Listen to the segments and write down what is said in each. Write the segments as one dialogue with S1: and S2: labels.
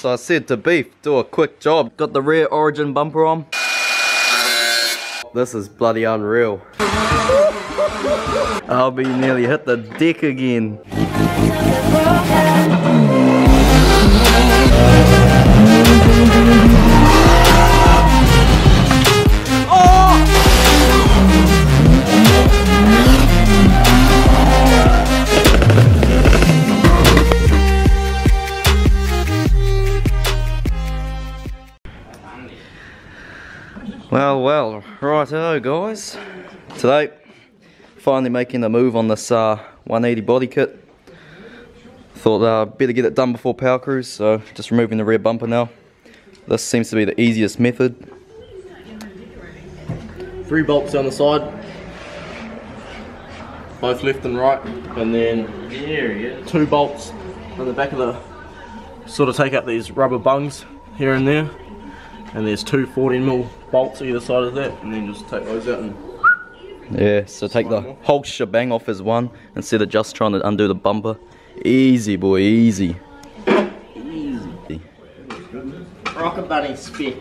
S1: so I said to Beef, do a quick job. Got the rear origin bumper on. This is bloody unreal. RB nearly hit the deck again. Well, righto guys. Today, finally making a move on this 180 body kit. Thought better get it done before power cruise, so just removing the rear bumper now. This seems to be the easiest method. 3 bolts down the side, both left and right, and then 2 bolts on the back of the, sort of take out these rubber bungs here and there. And there's 2 14mm bolts either side of that, and then just take those out and... Yeah, so take the whole shebang off as one, instead of just trying to undo the bumper. Easy boy, easy. Easy.
S2: Rocker bunny spec.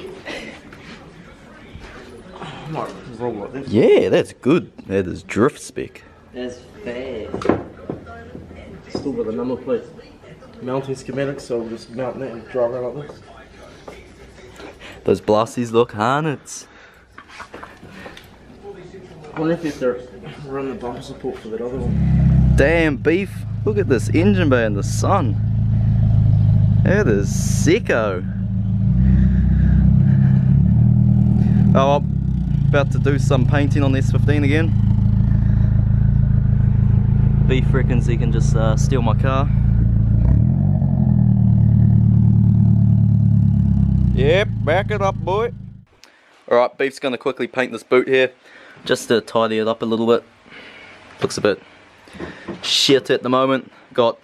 S1: Yeah, that's good. That is drift spec.
S2: That's fast.
S3: Still got the number plate. Mounting schematics, so we'll just mount that and drive around like this.
S1: Those blasties look harnets.
S3: I wonder if you have to run the bumper support for that other one.
S1: Damn Beef, look at this engine bay in the sun. That is sicko. Oh, I'm about to do some painting on this 15 again. Beef reckons he can just steal my car. Yep, back it up boy. Alright, Beef's gonna quickly paint this boot here, just to tidy it up a little bit. Looks a bit shit at the moment. Got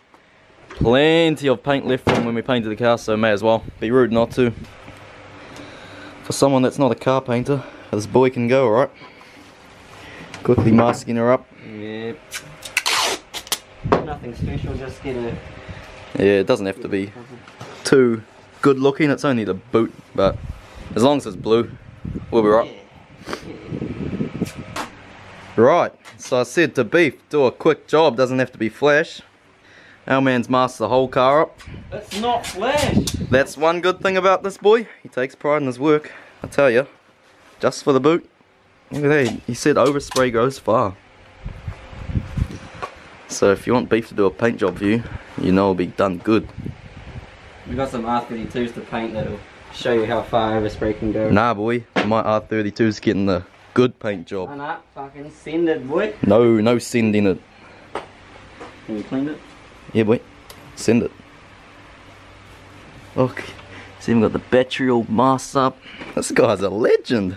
S1: plenty of paint left from when we painted the car, so may as well. Be rude not to. For someone that's not a car painter, this boy can go, alright? Quickly masking her up.
S2: Yep. Nothing special, just get a...
S1: Yeah, it doesn't have to be too good looking, it's only the boot, but as long as it's blue, we'll be right. Right, so I said to Beef, do a quick job, doesn't have to be flash. Our man's masked the whole car up.
S2: It's not flash!
S1: That's one good thing about this boy, he takes pride in his work, I tell you. Just for the boot. Look at that, he said overspray goes far. So if you want Beef to do a paint job for you, you know it'll be done good.
S2: We've got some R32s to paint that'll show you how far overspray can go.
S1: Nah boy, my R32's getting the good paint job.
S2: Oh, nah, fucking send it boy.
S1: No sending it.
S2: Can you clean it?
S1: Yeah boy, send it. Look, he's even got the battery all masked up. This guy's a legend.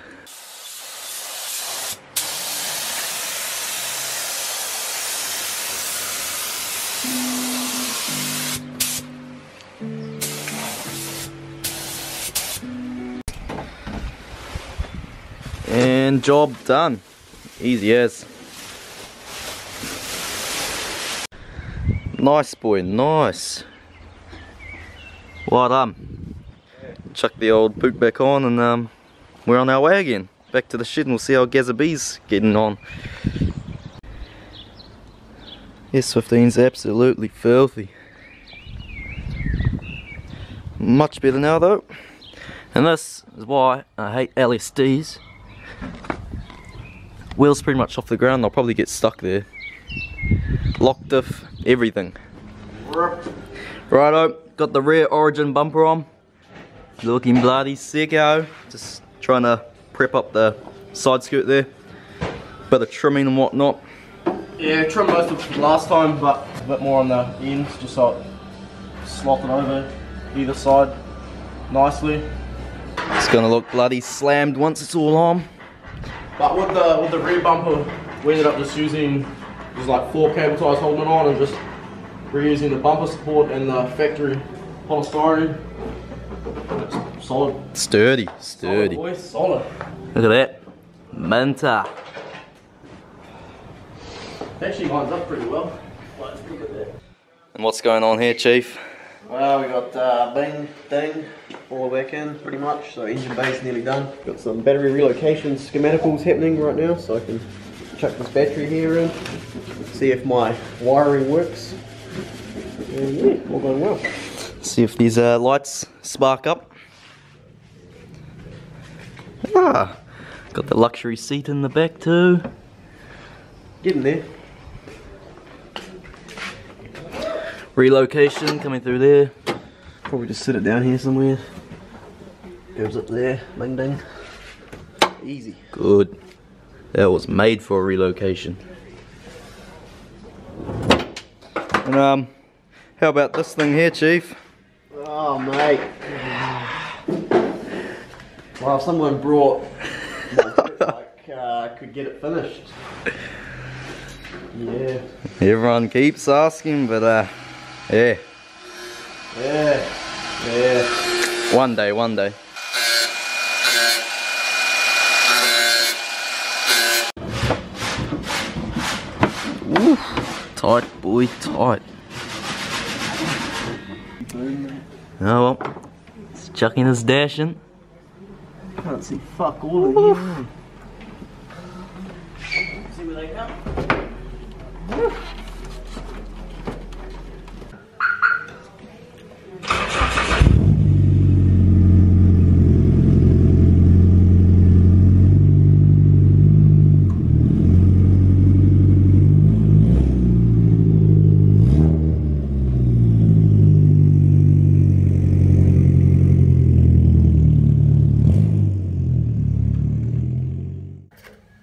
S1: And job done. Easy as. Nice boy, nice. Well done. Chuck the old boot back on and we're on our way again. Back to the shed and we'll see how Gazza B's getting on. S15's absolutely filthy. Much better now though. And this is why I hate LSDs. Wheels pretty much off the ground, they'll probably get stuck there. Lock diff, everything. Righto, got the rear origin bumper on. Looking bloody sicko. Just trying to prep up the side skirt there. Bit of trimming and whatnot.
S3: Yeah, trimmed most of it last time, but a bit more on the ends, just so it slotted over either side nicely.
S1: It's gonna look bloody slammed once it's all on.
S3: But with the rear bumper, we ended up just using just like 4 cable ties holding it on and just reusing the bumper support and the factory polystyrene. It's solid.
S1: Sturdy.
S3: Solid, boy, solid.
S1: Look at that. Minta.
S3: It actually lines up pretty well. Let's look at that.
S1: And what's going on here, Chief?
S3: Well, we got bang, ding, all the way back in pretty much, so engine bay's nearly done. Got some battery relocation schematicals happening right now, so I can chuck this battery here in, see if my wiring works, and yeah, all going well.
S1: See if these lights spark up. Ah, got the luxury seat in the back too.
S3: Getting there.
S1: Relocation coming through there.
S3: Probably just sit it down here somewhere. Goes up there, bang ding. Easy.
S1: Good. That was made for a relocation. And how about this thing here, Chief?
S3: Oh mate. Well, if someone brought could get it finished. Yeah.
S1: Everyone keeps asking, but yeah.
S3: Yeah.
S1: One day, one day. Ooh, tight boy, tight. Oh well, it's chucking his dash in.
S3: Can't see fuck all of you. See where they go.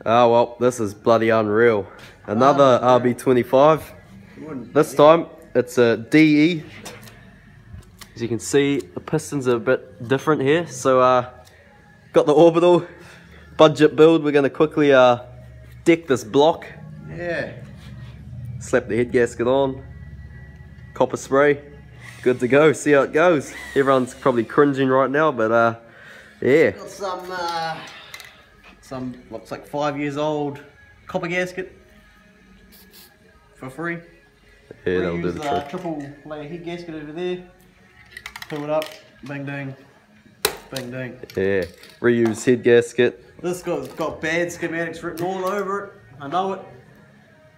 S1: Oh well, this is bloody unreal. Another RB25. This time it's a DE. As you can see, the pistons are a bit different here. So got the orbital budget build. We're gonna quickly deck this block.
S3: Yeah.
S1: Slap the head gasket on. Copper spray. Good to go. See how it goes. Everyone's probably cringing right now, but yeah.
S3: Got some looks like 5 years old copper gasket for free.
S1: Yeah, that'll do the trick.
S3: Triple layer head gasket over there. Pull it up, bang dang, bang dang.
S1: Yeah, reuse head gasket.
S3: This got bad schematics written all over it. I know it,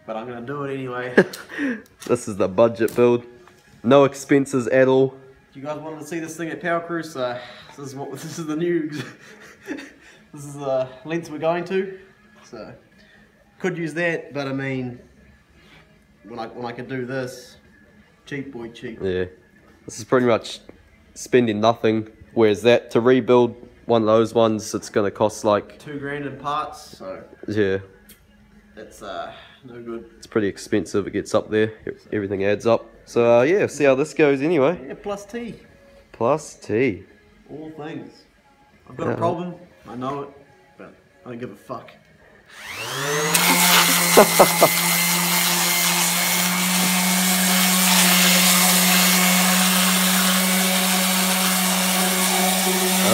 S3: but I'm gonna do it anyway.
S1: This is the budget build. No expenses at all.
S3: You guys wanted to see this thing at Power Cruise, so this is the new. This is the length we're going to, so could use that, but I mean, when I could do this, cheap boy cheap.
S1: Yeah, this is pretty much spending nothing, whereas that, to rebuild one of those ones, it's going to cost like
S3: $2 grand in parts, so
S1: yeah,
S3: that's no good.
S1: it's pretty expensive. It gets up there, everything adds up. So yeah, see how this goes anyway.
S3: Yeah, plus T.
S1: Plus T.
S3: All things. I've got a problem, I know it, but I don't give a fuck.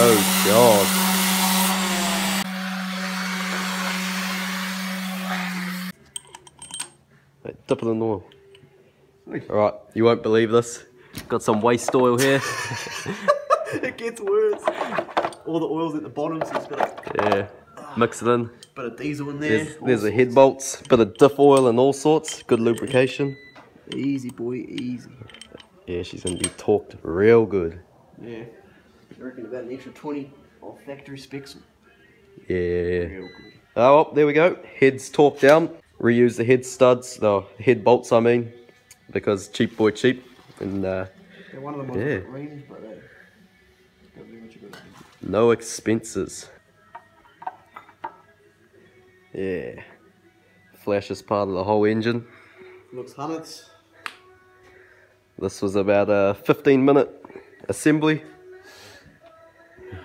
S1: Oh god. Right, dip it in oil. Alright, you won't believe this. Got some waste oil here.
S3: It gets worse. All the oil's at the bottom, so it's got
S1: Yeah, mix it in.
S3: bit of diesel in there.
S1: There's the head bolts, bit of diff oil and all sorts. Good lubrication.
S3: Easy boy, easy.
S1: Yeah, she's gonna be torqued real good.
S3: Yeah. I reckon about an extra 20 off factory specs.
S1: Yeah.
S3: Real good.
S1: Oh, well, there we go. Head's torqued down. Reuse the head studs, the head bolts I mean, because cheap boy cheap. And
S3: Yeah, one of them was
S1: yeah.
S3: a bit range, but gotta do what you gotta do.
S1: No expenses. Yeah. Flash is part of the whole engine.
S3: Looks hundreds.
S1: This was about a 15-minute assembly.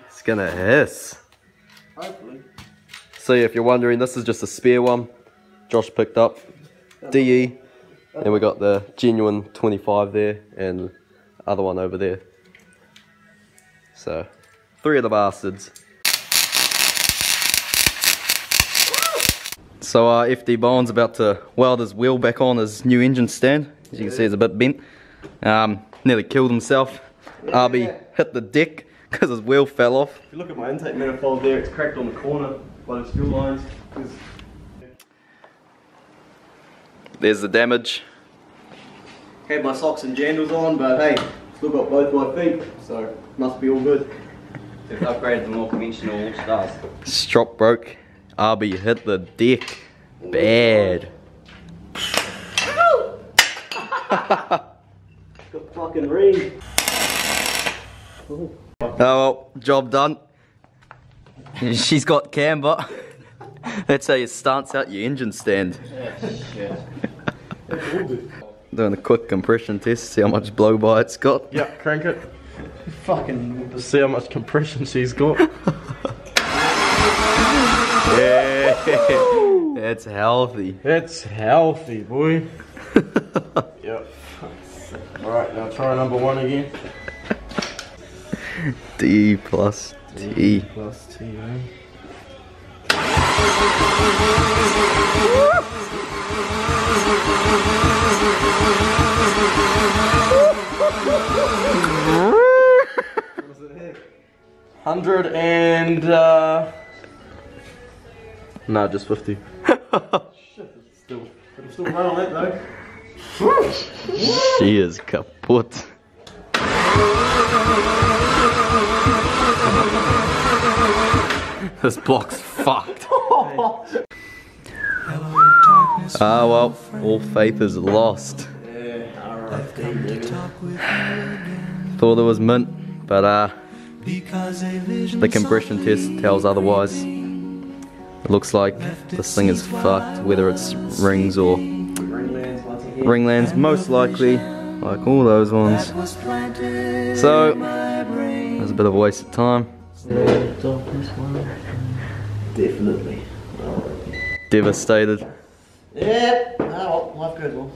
S1: It's gonna hiss.
S3: Hopefully.
S1: So yeah, if you're wondering, this is just a spare one Josh picked up. DE. And we got the genuine 25 there and other one over there. So, 3 of the bastards. So FD Bowen's about to weld his wheel back on his new engine stand. As you can see, it's a bit bent. nearly killed himself.
S3: Yeah.
S1: RB hit the deck because his wheel fell off.
S3: If you look at my intake manifold there, it's cracked on the corner by the fuel lines.
S1: There's the damage.
S3: Had my socks and jandals on, but hey, still got both my feet, so must be all good.
S2: They've upgraded to more conventional all stars.
S1: Strop broke. RB hit the deck. Bad.
S3: Got fucking ring.
S1: Oh well, job done. She's got camber. That's how you stance out your engine stand.
S3: Yeah.
S1: Doing a quick compression test, see how much blow by it's got.
S3: Yeah, crank it. Fucking see how much compression she's got.
S1: Yeah, that's healthy.
S3: It's healthy, boy. Yep. Alright, now try number 1 again.
S1: D plus T.
S3: Plus T, eh? What does it hit? 100 and no, just 50. Shit, it's still run on that though.
S1: She is kaput. This block's fucked. Ah well, all faith is lost. Thought it was mint, but the compression test tells otherwise. It looks like this thing is fucked, whether it's rings or ring lands, most likely, like all those ones. So, there's a bit of a waste of time.
S3: Definitely.
S1: Devastated.
S3: Yeah, oh, life goes on.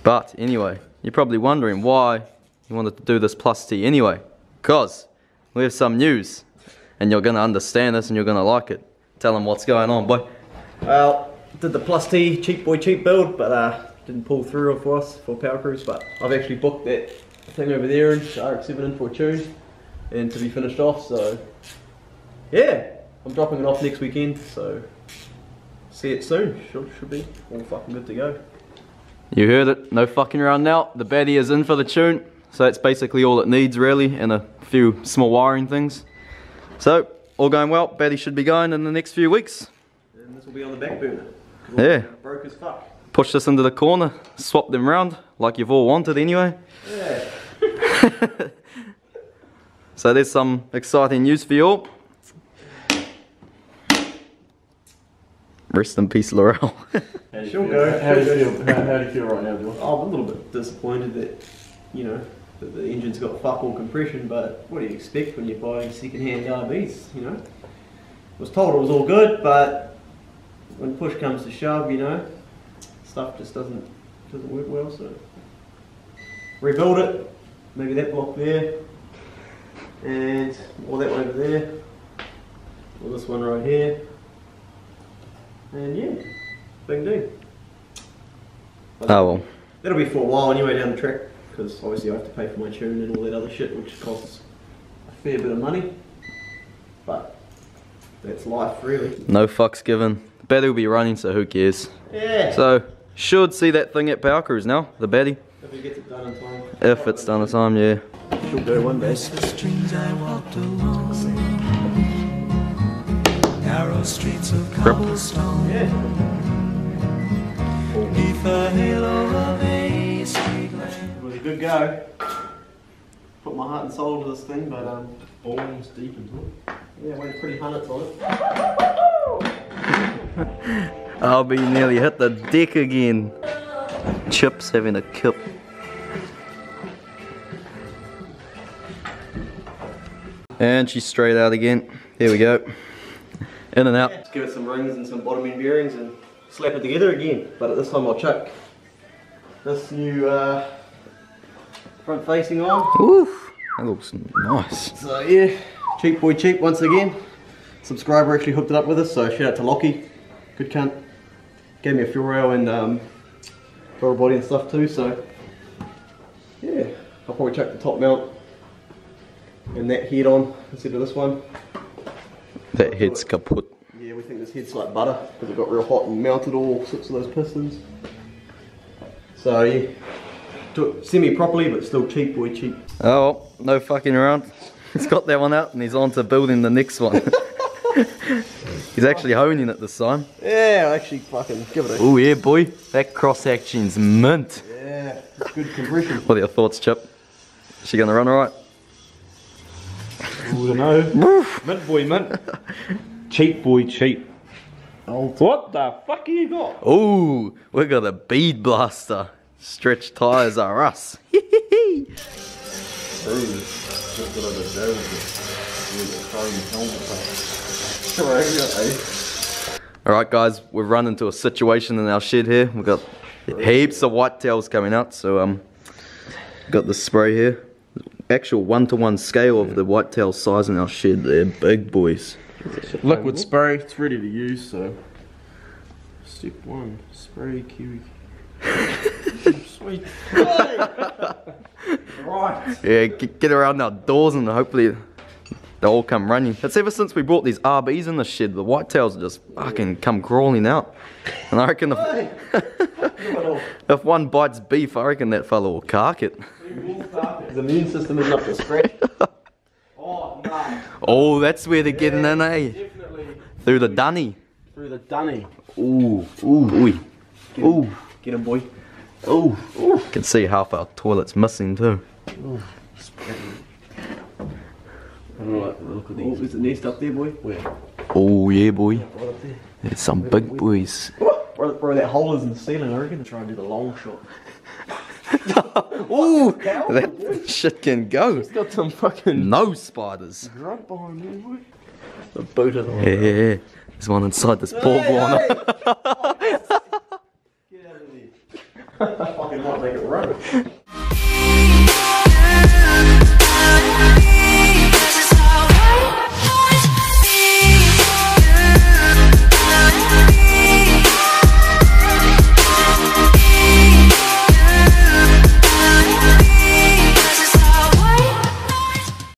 S1: But anyway, you're probably wondering why you wanted to do this plus T anyway. Because we have some news, and you're going to understand this and you're going to like it. Tell them what's going on, boy.
S3: Well, did the plus T cheap boy cheap build, but didn't pull through for us for Power Cruise. But I've actually booked that thing over there in RX-7 in for a tune and to be finished off. So yeah, I'm dropping it off next weekend. So see it soon. Should be all fucking good to go.
S1: You heard it, no fucking around now. The baddie is in for the tune, so that's basically all it needs really, and a few small wiring things. So, all going well, baddie should be going in the next few weeks.
S3: And this will be on the back burner.
S1: Yeah.
S3: Broke as fuck.
S1: Push this into the corner, swap them round, like you've all wanted anyway.
S3: Yeah.
S1: So there's some exciting news for you all. Rest in peace, Laurel.
S3: She'll go. How do you feel right now, Bill? I'm a little bit disappointed that, you know, that the engine's got fuck all compression, but what do you expect when you're buying second-hand RBs, you know? I was told it was all good, but when push comes to shove, you know, stuff just doesn't work well, so rebuild it, maybe that block there, and or that one over there, or this one right here. And yeah, big deal.
S1: Oh well.
S3: That'll be for a while anyway down the track, because obviously I have to pay for my tune and all that other shit, which costs a fair bit of money. But that's life, really.
S1: No fucks given. The baddie will be running, so who cares?
S3: Yeah.
S1: So, should see that thing at Power Cruise now, the baddie.
S3: If it gets it done in time.
S1: If it's done in time, yeah.
S3: She'll go one day.
S4: Narrow streets of cobblestone.
S3: Yeah.
S4: Beneath the halo of a street lamp.
S3: It was a good go. Put my heart and soul to this thing, but
S5: Balls deep into it.
S3: yeah, went pretty hunnits on it.
S1: RB nearly hit the deck again. Chips having a kip. And she's straight out again. Here we go. In and out.
S3: Just give it some rings and some bottom end bearings and slap it together again. But at this time I'll chuck this new front facing on.
S1: Oof, that looks nice.
S3: So yeah, cheap boy cheap once again. Subscriber actually hooked it up with us, so shout out to Lockie. Good cunt. Gave me a fuel rail and throttle body and stuff too, so yeah. I'll probably chuck the top mount and that head on instead of this one.
S1: That head's kaput.
S3: Yeah, we think this head's like butter because it got real hot and melted all six of those pistons. So yeah, do it semi-properly but still cheap, boy, cheap.
S1: Oh, no fucking around. He's got that one out and he's on to building the next one. He's actually honing it this time.
S3: Yeah, actually fucking give it a...
S1: Oh yeah, boy. That cross action's mint.
S3: Yeah, it's good compression.
S1: What are your thoughts, Chip? Is she gonna run alright?
S5: I don't know. Mint boy, mint. Cheap boy, cheap. What the fuck you got?
S1: Oh, we got a bead blaster. Stretch tyres are us. Alright guys, we've run into a situation in our shed here. We've got heaps of whitetails coming out, so got the spray here. Actual 1-to-1 scale of the whitetail size in our shed. They're big boys.
S3: Liquid spray, it's ready to use, so step 1, spray kiwi. Sweet. Right.
S1: Yeah, get around outdoors and hopefully they'll all come running. That's ever since we brought these RBs in the shed, the whitetails just fucking come crawling out. And I reckon if one bites beef, I reckon that fella will cark it.
S3: The immune system isn't up to scratch. Oh, no.
S1: Oh, that's where they're getting in, eh?
S3: Definitely.
S1: Through the dunny.
S3: Through the dunny.
S1: Ooh, ooh, ooh.
S3: Get him, boy.
S1: Ooh, ooh. Can see half our toilet's missing too.
S3: Ooh. I don't like the look of these. Oh, there's a nest up there, boy. Where?
S1: Oh, yeah, boy.
S3: Right up there.
S1: There's some big boys.
S3: Bro, that hole is in the ceiling. I reckon to try and do the long shot.
S1: Ooh, that shit can go.
S3: It's got some fucking
S1: no spiders.
S3: grunt behind there, boy. The boot of the
S1: Yeah, there's one inside this pork line.
S3: Get out of there. I fucking might make it run.